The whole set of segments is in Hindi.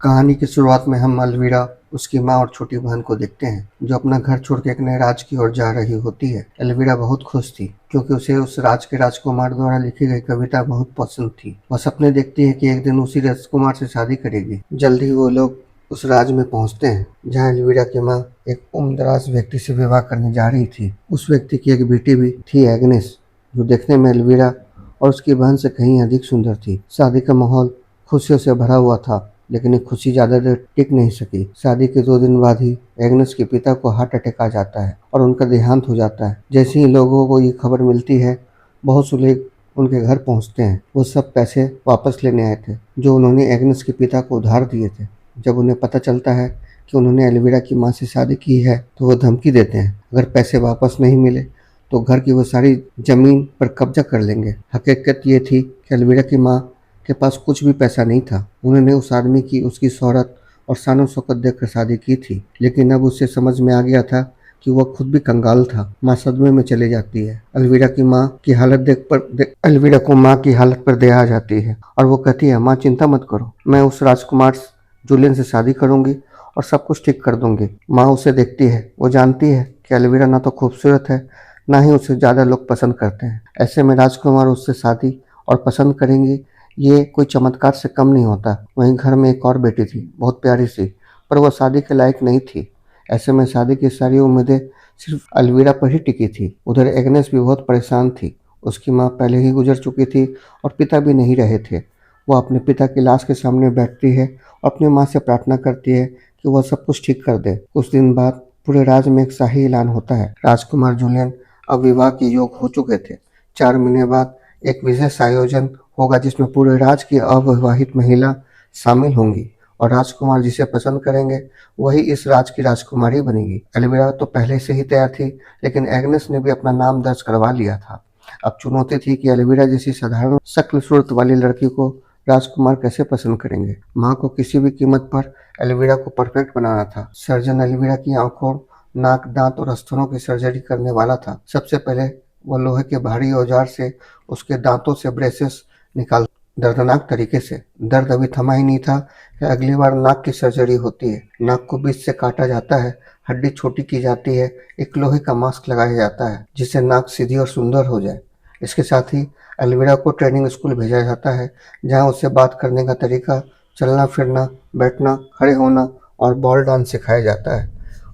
कहानी की शुरुआत में हम अलवीरा, उसकी माँ और छोटी बहन को देखते हैं, जो अपना घर छोड़ के एक नए राज्य की ओर जा रही होती है। अलवीरा बहुत खुश थी, क्योंकि उसे उस राज्य के राजकुमार द्वारा लिखी गई कविता बहुत पसंद थी। वह सपने देखती है कि एक दिन उसी राजकुमार से शादी करेगी। जल्द ही वो लोग उस राज्य में पहुंचते हैं, जहां अलवीरा की माँ एक उम्रदराज व्यक्ति से विवाह करने जा रही थी। उस व्यक्ति की एक बेटी भी थी, एग्नेस, जो देखने में अलवीरा और उसकी बहन से कहीं अधिक सुंदर थी। शादी का माहौल खुशियों से भरा हुआ था, लेकिन ये खुशी ज्यादा देर टिक नहीं सकी। शादी के 2 दिन बाद ही एग्नेस के पिता को हार्ट अटैक आ जाता है और उनका देहांत हो जाता है। जैसे ही लोगों को ये खबर मिलती है, बहुत से लोग उनके घर पहुंचते हैं। वो सब पैसे वापस लेने आए थे, जो उन्होंने एग्नेस के पिता को उधार दिए थे। जब उन्हें पता चलता है कि उन्होंने अलवीरा की माँ से शादी की है, तो वो धमकी देते हैं, अगर पैसे वापस नहीं मिले तो घर की वो सारी जमीन पर कब्जा कर लेंगे। हकीकत ये थी कि अलवीरा की माँ के पास कुछ भी पैसा नहीं था। उन्होंने उस आदमी की उसकी शोहरत और शान शौकत देखकर शादी की थी, लेकिन अब उसे समझ में आ गया था कि वह खुद भी कंगाल था। माँ सदमे में चली जाती है। अलवीरा की माँ की हालत अलवीरा को माँ की हालत पर दया आ जाती है और वो कहती है, माँ चिंता मत करो, मैं उस राजकुमार जूलियन से शादी करूंगी और सब कुछ ठीक कर दूंगी। माँ उसे देखती है। वो जानती है कि अलवीरा ना तो खूबसूरत है, ना ही उसे ज्यादा लोग पसंद करते हैं। ऐसे में राजकुमार उससे शादी और पसंद करेंगे, ये कोई चमत्कार से कम नहीं होता। वहीं घर में एक और बेटी थी, बहुत प्यारी सी, पर वह शादी के लायक नहीं थी। ऐसे में शादी की सारी उम्मीदें सिर्फ अलवीरा पर ही टिकी थी। उधर एग्नेस भी बहुत परेशान थी। उसकी माँ पहले ही गुजर चुकी थी और पिता भी नहीं रहे थे। वह अपने पिता की लाश के सामने बैठती है और अपनी माँ से प्रार्थना करती है कि वह सब कुछ ठीक कर दे। कुछ दिन बाद पूरे राज्य में एक शाही ऐलान होता है। राजकुमार जूलियन अब विवाह के योग हो चुके थे। 4 महीने बाद एक विशेष आयोजन होगा, जिसमें पूरे राज्य की अविवाहित महिला शामिल होंगी और राजकुमार जिसे पसंद करेंगे वही इस राज्य की राजकुमारी बनेगी। अलवीरा तो पहले से ही तैयार थी, लेकिन एग्नेस ने भी अपना नाम दर्ज करवा लिया था। अब चुनौती थी कि अलवीरा जैसी साधारण शक्ल सूरत वाली लड़की को राजकुमार कैसे पसंद करेंगे। माँ को किसी भी कीमत पर अलवीरा को परफेक्ट बनाना था। सर्जन अलवीरा की आंखों, नाक, दांत और स्तनों की सर्जरी करने वाला था। सबसे पहले वह लोहे के भारी औजार से उसके दांतों से ब्रेसेस निकाल, दर्दनाक तरीके से। दर्द अभी थमा ही नहीं था कि अगली बार नाक की सर्जरी होती है। नाक को बीच से काटा जाता है, हड्डी छोटी की जाती है, एक लोहे का मास्क लगाया जाता है जिससे नाक सीधी और सुंदर हो जाए। इसके साथ ही अलवीरा को ट्रेनिंग स्कूल भेजा जाता है, जहां उसे बात करने का तरीका, चलना फिरना, बैठना, खड़े होना और बॉल डांस सिखाया जाता है।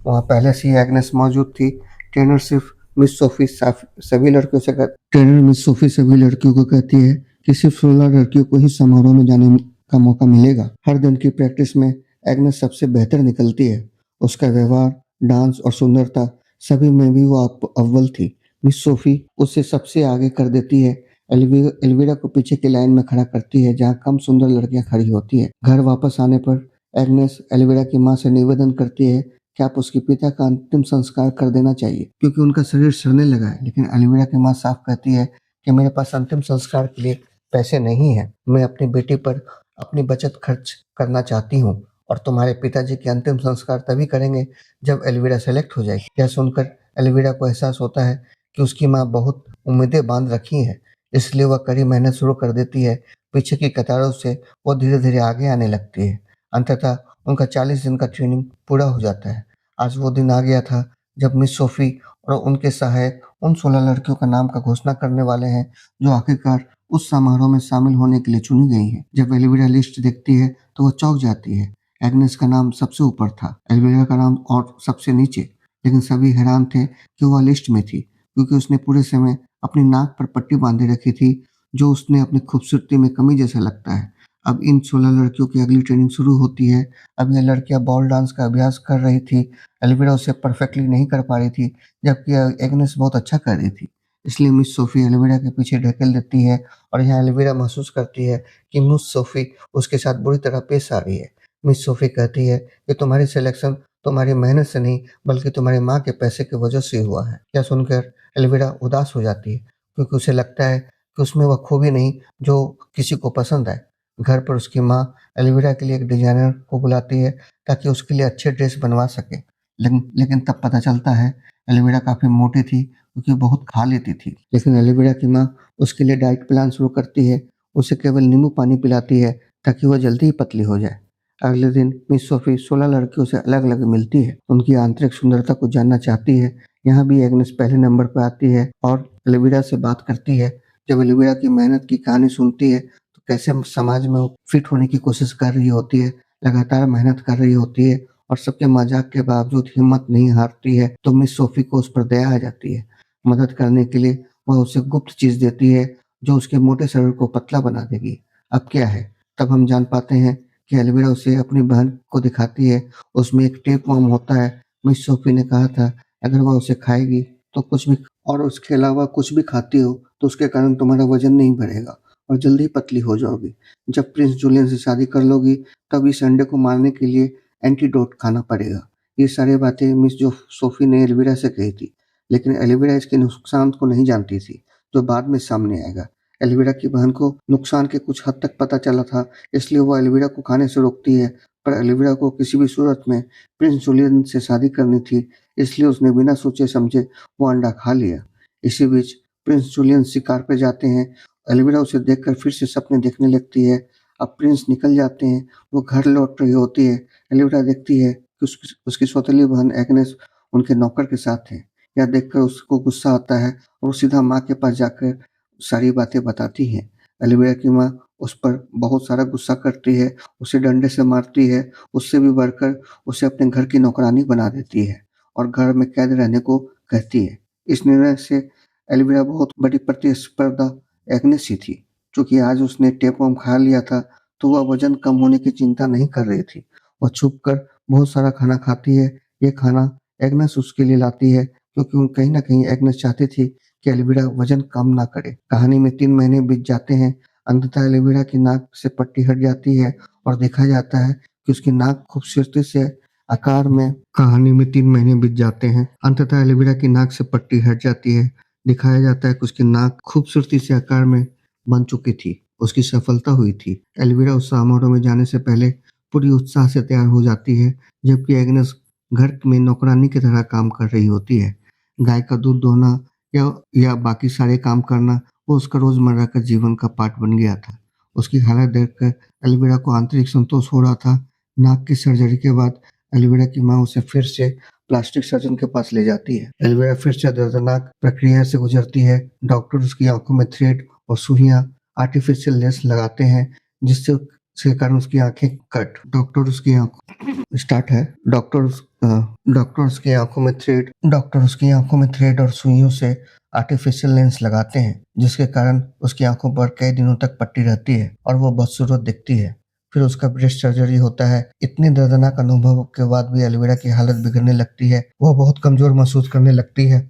वहाँ पहले से ही एग्नेस मौजूद थी। ट्रेनर सिर्फ मिस सोफी सभी लड़कियों से ट्रेनर मिस सोफी सभी लड़कियों को कहती है कि सिर्फ 16 लड़कियों को ही समारोह में जाने का मौका मिलेगा। हर दिन की प्रैक्टिस में एग्नेस सबसे बेहतर निकलती है। उसका व्यवहार, डांस और सुंदरता, सभी में भी वो अव्वल थी। मिस सोफी उसे सबसे आगे कर देती है। एल्विरा को पीछे की लाइन में खड़ा करती है, जहाँ कम सुंदर लड़कियां खड़ी होती है। घर वापस आने पर एग्नेस एल्विरा की माँ से निवेदन करती है कि आप उसके पिता का अंतिम संस्कार कर देना चाहिए, क्योंकि उनका शरीर सड़ने लगा है। लेकिन अलवीरा की माँ साफ कहती है कि मेरे पास अंतिम संस्कार के लिए पैसे नहीं है। मैं अपनी बेटी पर अपनी बचत खर्च करना चाहती हूँ और तुम्हारे पिताजी के अंतिम संस्कार तभी करेंगे जब अलवीरा सेलेक्ट हो जाएगी। यह सुनकर अलवीरा को एहसास होता है कि उसकी माँ बहुत उम्मीदें बांध रखी हैं, इसलिए वह कड़ी मेहनत शुरू कर देती है। पीछे की कतारों से वो धीरे धीरे आगे आने लगती है। अंततः उनका 40 दिन का ट्रेनिंग पूरा हो जाता है। आज वो दिन आ गया था जब मिस सोफी और उनके सहायक उन 16 लड़कियों का नाम का घोषणा करने वाले हैं, जो आखिरकार उस समारोह में शामिल होने के लिए चुनी गई हैं। जब एल्विरा लिस्ट देखती है तो वो चौंक जाती है। एग्नेस का नाम सबसे ऊपर था, एल्विरा का नाम और सबसे नीचे। लेकिन सभी हैरान थे कि वह लिस्ट में थी, क्योंकि उसने पूरे समय अपनी नाक पर पट्टी बांधे रखी थी, जो उसने अपनी खूबसूरती में कमी जैसा लगता है। अब इन 16 लड़कियों की अगली ट्रेनिंग शुरू होती है। अब ये लड़कियां बॉल डांस का अभ्यास कर रही थी। एल्विरा उसे परफेक्टली नहीं कर पा रही थी, जबकि एग्नेस बहुत अच्छा कर रही थी। इसलिए मिस सोफी एल्विरा के पीछे ढकेल देती है और यहाँ एल्विरा महसूस करती है कि मिस सोफी उसके साथ बुरी तरह पेश आ रही है। मिस सोफी कहती है कि तुम्हारी सिलेक्शन तुम्हारी मेहनत से नहीं, बल्कि तुम्हारी माँ के पैसे की वजह से हुआ है। यह सुनकर एल्विरा उदास हो जाती है, क्योंकि उसे लगता है कि उसमें वह खूबी नहीं जो किसी को पसंद आए। घर पर उसकी माँ एल्विरा के लिए एक डिजाइनर को बुलाती है, ताकि उसके लिए अच्छे ड्रेस बनवा सके। लेकिन तब पता चलता है एल्विरा काफ़ी मोटी थी, क्योंकि बहुत खा लेती थी। लेकिन एल्विरा की माँ उसके लिए डाइट प्लान शुरू करती है। उसे केवल नींबू पानी पिलाती है, ताकि वह जल्दी ही पतली हो जाए। अगले दिन मिस सोफी 16 लड़कियों से अलग अलग मिलती है, उनकी आंतरिक सुंदरता को जानना चाहती है। यहाँ भी एग्नेस पहले नंबर पर आती है और एलिविरा से बात करती है। जब एलिविरा की मेहनत की कहानी सुनती है तो कैसे समाज में वो फिट होने की कोशिश कर रही होती है, लगातार मेहनत कर रही होती है और सबके मजाक के बावजूद हिम्मत नहीं हारती है, तो मिस सोफी को उस पर दया आ जाती है। मदद करने के लिए वह उसे गुप्त चीज देती है जो उसके मोटे शरीर को पतला बना देगी। अब क्या है, तब हम जान पाते हैं कि एल्विरा उसे अपनी बहन को दिखाती है। उसमें एक टेप वर्म होता है। मिस सोफी ने कहा था अगर वह उसे खाएगी तो कुछ भी, और उसके अलावा कुछ भी खाती हो तो उसके कारण तुम्हारा वजन नहीं बढ़ेगा और जल्दी ही पतली हो जाओगी। जब प्रिंस जूलियन से शादी कर लोगी तब इस अंडे को मारने के लिए एंटीडोट खाना पड़ेगा। ये सारी बातें मिस जो सोफी ने एल्विरा से कही थी, लेकिन एल्विरा इसके नुकसान को नहीं जानती थी जो बाद में सामने आएगा। एल्विरा की बहन को नुकसान के कुछ हद तक पता चला था, इसलिए वो एल्विरा को खाने से रोकती है। पर एल्विरा को किसी भी सूरत में प्रिंस जूलियन से शादी करनी थी, इसलिए उसने बिना सोचे समझे वो अंडा खा लिया। इसी बीच प्रिंस जूलियन शिकार पे जाते हैं। एल्विरा उसे देखकर फिर से सपने देखने लगती है। अब प्रिंस निकल जाते हैं, वो घर लौट रही होती है। एल्विरा देखती है कि उसकी सौतेली बहन एग्नेस उनके नौकर के साथ है। यह देखकर उसको गुस्सा आता है और वो सीधा माँ के पास जाकर सारी बातें बताती है। एल्विरा की माँ उस पर बहुत सारा गुस्सा करती है, उसे डंडे से मारती है, उससे भी बढ़कर उसे अपने घर की नौकरानी बना देती है और घर में कैद रहने को कहती है। इस निर्णय से एल्विरा बहुत बड़ी प्रतिस्पर्धा एग्नेस ही थी। चूंकि आज उसने टेपवर्म खा लिया था तो वह वजन कम होने की चिंता नहीं कर रही थी। वह छुप कर बहुत सारा खाना खाती है। ये खाना एग्नेस उसके लिए लाती है क्योंकि कहीं ना कहीं एग्नेस चाहती थी कि एल्विरा वजन कम ना करे। कहानी में 3 महीने बीत जाते हैं। अंततः एल्विरा की नाक से पट्टी हट जाती है और देखा जाता है कि उसकी नाक खूबसूरती से आकार में कहानी में 3 महीने बीत जाते हैं। अंततः एल्विरा की नाक से पट्टी हट जाती है। दिखाया जाता है कि उसकी नाक खूबसूरती से आकार में बन चुकी थी। उसकी सफलता हुई थी। एल्विरा उस समारोह में जाने से पहले पूरी उत्साह से तैयार हो जाती है, जबकि एग्नेस घर में नौकरानी की तरह काम कर रही होती है। गाय का दूध दोहना या बाकी सारे काम करना वो उसका रोजमर्रा का जीवन का पार्ट बन गया था। उसकी हालत देखकर एल्विरा को आंतरिक संतोष हो रहा था। नाक की सर्जरी के बाद एल्विरा की माँ उसे फिर से प्लास्टिक सर्जन के पास ले जाती है। एल्विरा फिर से दर्दनाक प्रक्रिया से गुजरती है। डॉक्टर उसकी आंखों में थ्रेड और सुइयां आर्टिफिशियल लेंस लगाते हैं, जिससे से कारण उसकी आंखें कट डॉक्टर उसकी आंखों स्टार्ट है डॉक्टर उसकी आंखों में थ्रेड और सुइयों से आर्टिफिशियल लेंस लगाते हैं, जिसके कारण उसकी आंखों पर कई दिनों तक पट्टी रहती है और वो बदसूरत दिखती है। फिर उसका ब्रेस्ट सर्जरी होता है। इतने दर्दनाक अनुभव के बाद भी एल्विरा की हालत बिगड़ने लगती है। वह बहुत कमजोर महसूस करने लगती है।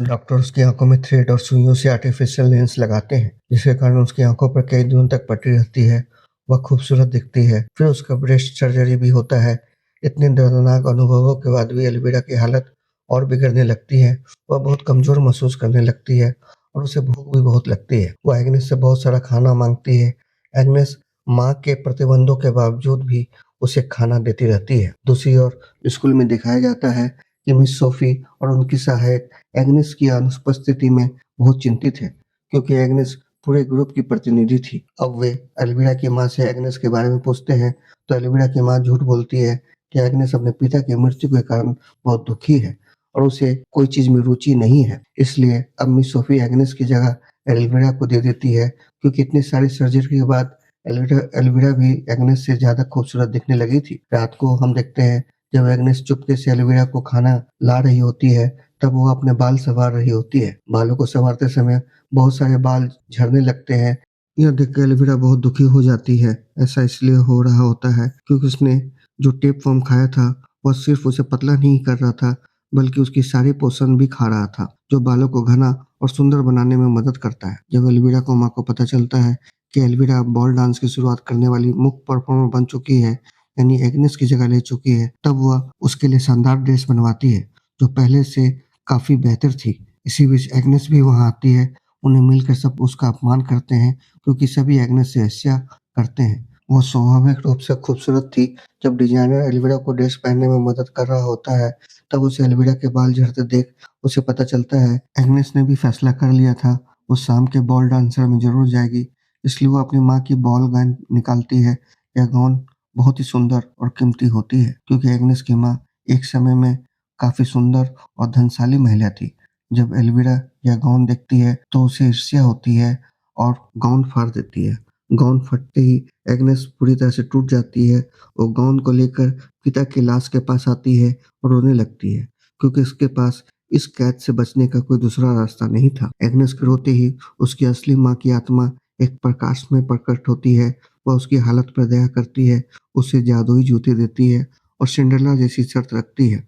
डॉक्टर उसकी आंखों में थ्रेड और सुइयों से आर्टिफिशियल लेंस लगाते हैं, जिसके कारण उसकी आंखों पर कई दिनों तक पट्टी रहती है। वह खूबसूरत दिखती है। फिर उसका ब्रेस्ट सर्जरी भी होता है। इतने दर्दनाक अनुभवों के बाद भी एल्विरा की हालत और बिगड़ने लगती है। वह बहुत कमजोर महसूस करने लगती है और उसे भूख भी बहुत लगती है। वह एग्नेस से बहुत सारा खाना मांगती है। एग्नेस माँ के प्रतिबंधों के बावजूद भी उसे खाना देती रहती है। दूसरी ओर स्कूल में दिखाया जाता है कि मिस सोफी और उनकी सहायक एग्नेस की अनुपस्थिति में बहुत चिंतित है, क्योंकि एग्नेस पूरे ग्रुप की प्रतिनिधि थी। अब वे एल्विरा की माँ से एग्नेस के बारे में पूछते हैं तो एल्विरा की माँ झूठ बोलती है कि एग्नेस अपने पिता की मृत्यु के कारण बहुत दुखी है और उसे कोई चीज में रुचि नहीं है। इसलिए अब मिस सोफी एग्नेस की जगह एल्विरा को दे देती है, क्योंकि इतनी सारी सर्जरी के बाद एल्विरा भी एग्नेस से ज्यादा खूबसूरत दिखने लगी थी। रात को हम देखते हैं जब एग्नेस चुपके से एल्विरा को खाना ला रही होती है, तब वो अपने बाल संवार रही होती है। बालों को संवारते समय बहुत सारे बाल झड़ने लगते हैं। यह देखकर एल्विरा बहुत दुखी हो जाती है। ऐसा इसलिए हो रहा होता है क्योंकि उसने जो टेप वर्म खाया था वह सिर्फ उसे पतला नहीं कर रहा था, बल्कि उसकी सारी पोषण भी खा रहा था, जो बालों को घना और सुंदर बनाने में मदद करता है। जब एल्विरा को माँ को पता चलता है कि एल्विरा बॉल डांस की शुरुआत करने वाली मुख्य परफॉर्मर बन चुकी है, यानी एग्नेस की जगह ले चुकी है, तब वह उसके लिए शानदार ड्रेस बनवाती है जो पहले से काफी बेहतर थी। इसी बीच एग्नेस भी वहां आती है। उन्हें मिलकर सब उसका अपमान करते हैं, क्योंकि सभी एग्नेस से ईर्ष्या करते हैं। वह स्वाभाविक रूप से खूबसूरत थी। जब डिजाइनर एल्विरा को ड्रेस पहनने में मदद कर रहा होता है, तब उसे एल्विरा के बाल झड़ते देख उसे पता चलता है एग्नेस ने भी फैसला कर लिया था वो शाम के बॉल डांसर में जरूर जाएगी। इसलिए वो अपनी माँ की बॉल गाउन निकालती है। यह गाउन बहुत ही सुंदर और कीमती होती है, क्योंकि एग्नेस की माँ एक समय में काफ़ी सुंदर और धनशाली महिला थी। जब एल्विरा यह गाउन देखती है तो उसे ईर्ष्या होती है और गाउन फाड़ देती है। गाउन फटते ही एग्नेस पूरी तरह से टूट जाती है और गाउन को लेकर पिता की लाश के पास आती है और रोने लगती है, क्योंकि उसके पास इस कैद से बचने का कोई दूसरा रास्ता नहीं था। एग्नेस के रोते ही उसकी असली माँ की आत्मा एक प्रकाश में प्रकट होती है। वह उसकी हालत पर दया करती है, उसे जादुई जूते देती है और सिंड्रेला जैसी शर्त रखती है,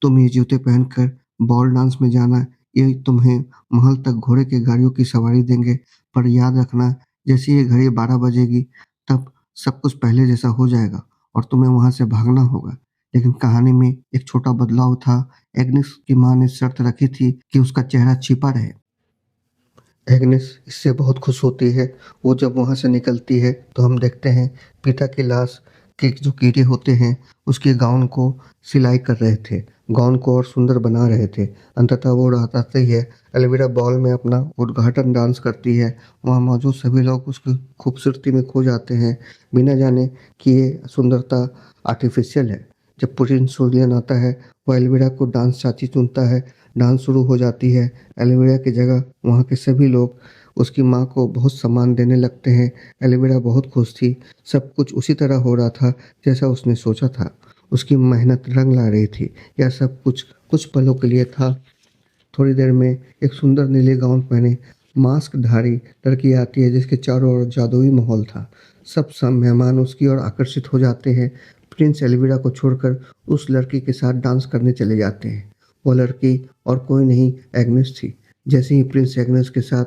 तुम ये जूते पहनकर बॉल डांस में जाना, ये तुम्हें महल तक घोड़े की गाड़ियों की सवारी देंगे, पर याद रखना, जैसे ही घड़ी 12 बजेगी तब सब कुछ पहले जैसा हो जाएगा और तुम्हें वहाँ से भागना होगा। लेकिन कहानी में एक छोटा बदलाव था। एग्नेस की माँ ने शर्त रखी थी कि उसका चेहरा छिपा रहे। एग्नेस इससे बहुत खुश होती है। वो जब वहाँ से निकलती है तो हम देखते हैं पिता की लाश के जो कीड़े होते हैं उसके गाउन को सिलाई कर रहे थे, गाउन को और सुंदर बना रहे थे। अंततः वो बताते ही है, एल्विरा बॉल में अपना उद्घाटन डांस करती है। वहाँ मौजूद सभी लोग उसकी खूबसूरती में खो जाते हैं, बिना जाने कि ये सुंदरता आर्टिफिशियल है। जब प्रिंस जुलियन आता है, वो एल्विरा को डांस साथी चुनता है। डांस शुरू हो जाती है। एलोवेरा की जगह वहाँ के सभी लोग उसकी माँ को बहुत सम्मान देने लगते हैं। एलोवेरा बहुत खुश थी। सब कुछ उसी तरह हो रहा था जैसा उसने सोचा था। उसकी मेहनत रंग ला रही थी। यह सब कुछ कुछ पलों के लिए था। थोड़ी देर में एक सुंदर नीले गाउन पहने मास्कधारी लड़की आती है, जिसके चारों ओर जादुई माहौल था। सब मेहमान उसकी ओर आकर्षित हो जाते हैं। प्रिंस एल्विरा को छोड़कर उस लड़की के साथ डांस करने चले जाते हैं। वो लड़की और कोई नहीं, एग्नेस थी। जैसे ही प्रिंस एग्नेस के साथ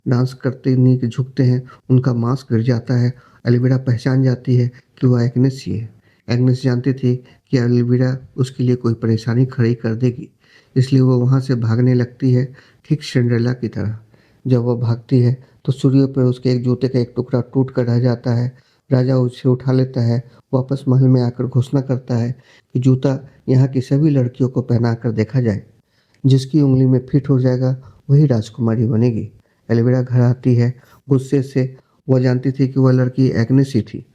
डांस करते नीचे झुकते हैं, उनका मास्क गिर जाता है। एल्विरा पहचान जाती है कि वह एग्नेस ही है। एग्नेस जानती थी कि एल्विरा उसके लिए कोई परेशानी खड़ी कर देगी, इसलिए वो वहाँ से भागने लगती है, ठीक सिंड्रेला की तरह। जब वह भागती है तो सूर्य पर उसके एक जूते का एक टुकड़ा टूट कर रह जाता है। राजा उसे उठा लेता है, वापस महल में आकर घोषणा करता है कि जूता यहाँ की सभी लड़कियों को पहना कर देखा जाए, जिसकी उंगली में फिट हो जाएगा वही राजकुमारी बनेगी। एलोवेरा घर आती है गुस्से से। वह जानती थी कि वह लड़की एग्नेस ही थी।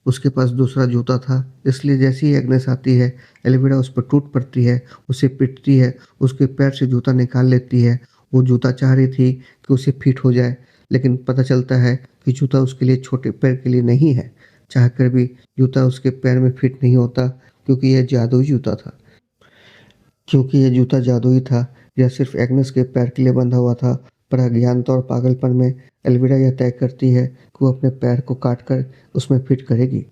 उसके पास दूसरा जूता था, इसलिए जैसे ही एग्नेस आती है, एलोवेरा उस पर टूट पड़ती है, उसे पीटती है, उसके पैर से जूता निकाल लेती है। वो जूता चाह रही थी कि उसे फिट हो जाए, लेकिन पता चलता है कि जूता उसके लिए छोटे पैर के लिए नहीं है। चाहकर भी जूता उसके पैर में फिट नहीं होता, क्योंकि यह जादुई जूता था। क्योंकि ये जूता जादुई था, यह सिर्फ एग्नेस के पैर के लिए बंधा हुआ था। पर अज्ञानता और पागलपन में एल्विरा यह तय करती है कि वो अपने पैर को काट कर उसमें फिट करेगी।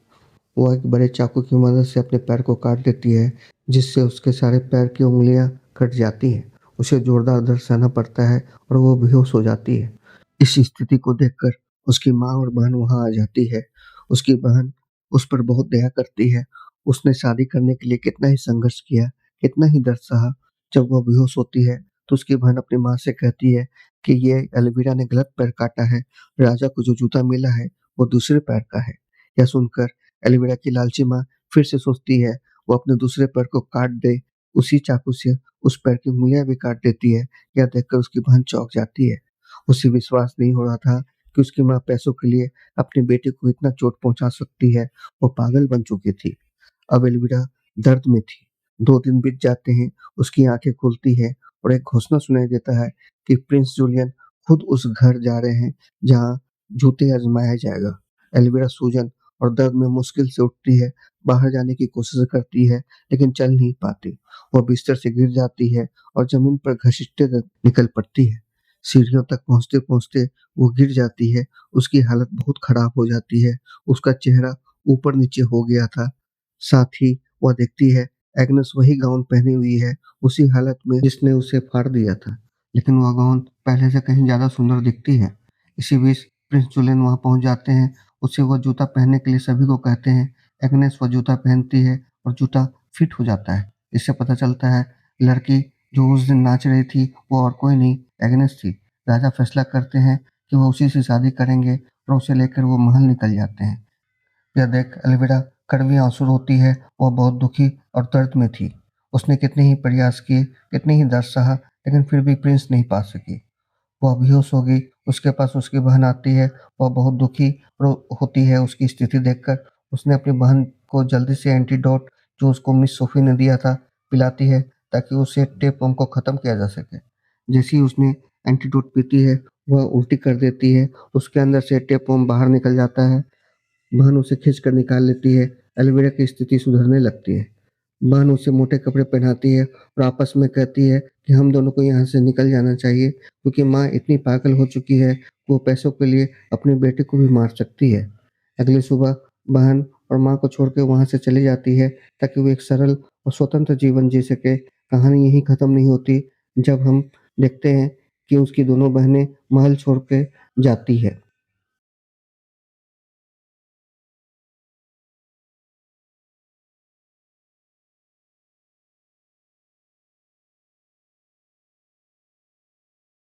वो एक बड़े चाकू की मदद से अपने पैर को काट देती है, जिससे उसके सारे पैर की उंगलियां कट जाती हैं। उसे जोरदार दर्द सहना पड़ता है और वो बेहोश हो जाती है। इस स्थिति को देखकर उसकी माँ और बहन वहां आ जाती है। उसकी बहन उस पर बहुत दया करती है। उसने शादी करने के लिए कितना ही संघर्ष किया, कितना ही दर्द सहा। जब वह बेहोश होती है तो उसकी बहन अपनी माँ से कहती है कि ये एलोवेरा ने गलत पैर काटा है, राजा को जो जूता मिला है वो दूसरे पैर का है। यह सुनकर एलोवेरा की लालची माँ फिर से सोचती है वो अपने दूसरे पैर को काट दे। उसी चाकू से उस पैर की उंगलियां भी काट देती है। यह देखकर उसकी बहन चौंक जाती है। उसे विश्वास नहीं हो रहा था कि उसकी माँ पैसों के लिए अपनी बेटी को इतना चोट पहुंचा सकती है। वो पागल बन चुकी थी। अब एल्विरा दर्द में थी। 2 दिन बीत जाते हैं, उसकी आंखें खुलती है और एक घोषणा सुनाई देता है कि प्रिंस जूलियन खुद उस घर जा रहे हैं जहाँ जूते आजमाया जाएगा। एल्विरा सूजन और दर्द में मुश्किल से उठती है, बाहर जाने की कोशिश करती है, लेकिन चल नहीं पाती। वह बिस्तर से गिर जाती है और जमीन पर घसीटते निकल पड़ती है। सीढ़ियों तक पहुंचते पहुंचते वो गिर जाती है। उसकी हालत बहुत खराब हो जाती है। उसका चेहरा ऊपर नीचे हो गया था। साथ ही वह देखती है एग्नेस वही गाउन पहनी हुई है, उसी हालत में जिसने उसे फाड़ दिया था, लेकिन वह गाउन पहले से कहीं ज्यादा सुंदर दिखती है। इसी बीच प्रिंस जुलियन वहां पहुंच जाते हैं। उसे वह जूता पहनने के लिए सभी को कहते हैं। एग्नेस वह जूता पहनती है और जूता फिट हो जाता है। इससे पता चलता है लड़की जो उस दिन नाच रही थी वो और कोई नहीं, एग्नेस थी। राजा फैसला करते हैं कि वह उसी से शादी करेंगे और उसे लेकर वो महल निकल जाते हैं। यह देख एल्विरा कड़वी आंसू रोती है। वह बहुत दुखी और दर्द में थी। उसने कितने ही प्रयास किए, कितने ही दर्द सहा, लेकिन फिर भी प्रिंस नहीं पा सकी। वह बेहोश हो गई। उसके पास उसकी बहन आती है। वह बहुत दुखी होती है उसकी स्थिति देखकर। उसने अपनी बहन को जल्दी से एंटीडोट जो उसको मिस सोफी ने दिया था पिलाती है ताकि उसे टेपवर्म को ख़त्म किया जा सके। जैसे ही उसने एंटीडोट पीती है, वह उल्टी कर देती है, उसके अंदर से टेपवर्म बाहर निकल जाता है। बहन उसे खींच कर निकाल लेती है, एलोवेरा की स्थिति सुधरने लगती है। बहन उसे मोटे कपड़े पहनाती है और आपस में कहती है कि हम दोनों को यहाँ से निकल जाना चाहिए क्योंकि माँ इतनी पागल हो चुकी है, वो पैसों के लिए अपने बेटे को भी मार सकती है। अगली सुबह बहन और माँ को छोड़ के वहाँ से चली जाती है ताकि वो एक सरल और स्वतंत्र जीवन जी सके। कहानी यहीं खत्म नहीं होती जब हम देखते हैं कि उसकी दोनों बहनें महल छोड़ के जाती है।